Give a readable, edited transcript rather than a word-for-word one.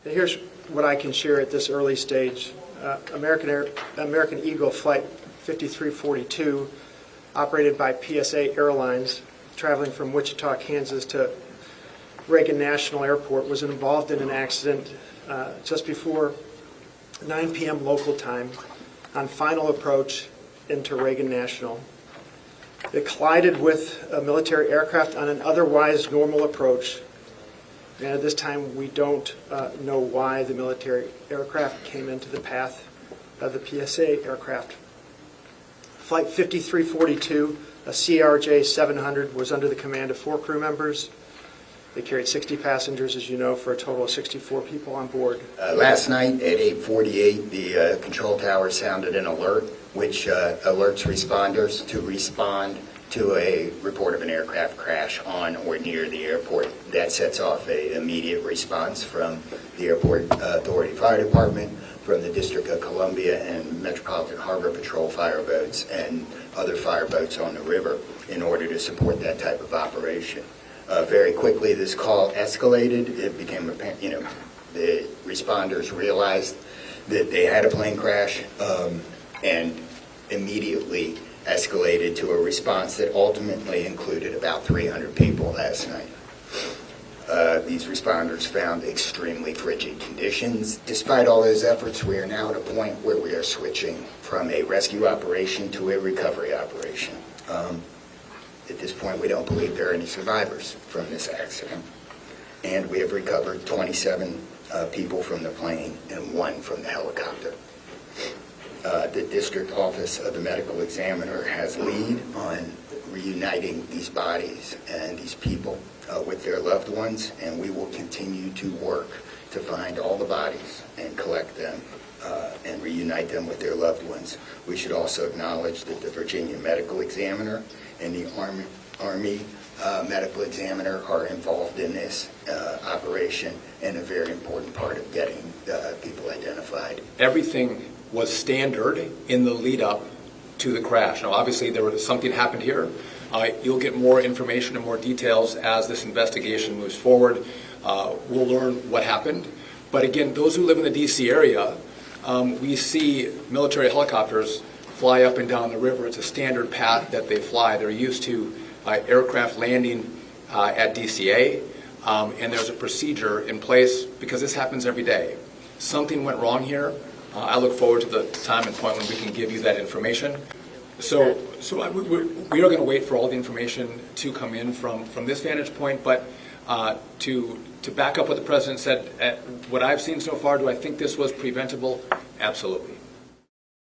Here's what I can share at this early stage. American Eagle Flight 5342, operated by PSA Airlines, traveling from Wichita, Kansas to Reagan National Airport, was involved in an accident just before 9 p.m. local time on final approach into Reagan National. It collided with a military aircraft on an otherwise normal approach. And at this time, we don't know why the military aircraft came into the path of the PSA aircraft. Flight 5342, a CRJ-700, was under the command of 4 crew members. They carried 60 passengers, as you know, for a total of 64 people on board. Last night at 8:48, the control tower sounded an alert, which alerts responders to respond to a report of an aircraft crash on or near the airport. That sets off an immediate response from the Airport Authority Fire Department, from the District of Columbia and Metropolitan Harbor Patrol fireboats and other fireboats on the river in order to support that type of operation. Very quickly, this call escalated. It became apparent, the responders realized that they had a plane crash and immediately escalated to a response that ultimately included about 300 people last night. These responders found extremely frigid conditions. Despite all those efforts, we are now at a point where we are switching from a rescue operation to a recovery operation. At this point, we don't believe there are any survivors from this accident. And we have recovered 27 people from the plane and 1 from the helicopter. The District Office of the Medical Examiner has lead on reuniting these bodies and these people with their loved ones, and we will continue to work to find all the bodies and collect them and reunite them with their loved ones. We should also acknowledge that the Virginia Medical Examiner and the Army Medical Examiner are involved in this operation and a very important part of getting people identified. Everything was standard in the lead up to the crash. Now, obviously, something happened here. You'll get more information and more details as this investigation moves forward. We'll learn what happened. But again, those who live in the D.C. area, we see military helicopters fly up and down the river. It's a standard path that they fly. They're used to aircraft landing at DCA, and there's a procedure in place because this happens every day. Something went wrong here. I look forward to the time and point when we can give you that information. So we are going to wait for all the information to come in from this vantage point, but to back up what the President said, what I've seen so far, do I think this was preventable? Absolutely.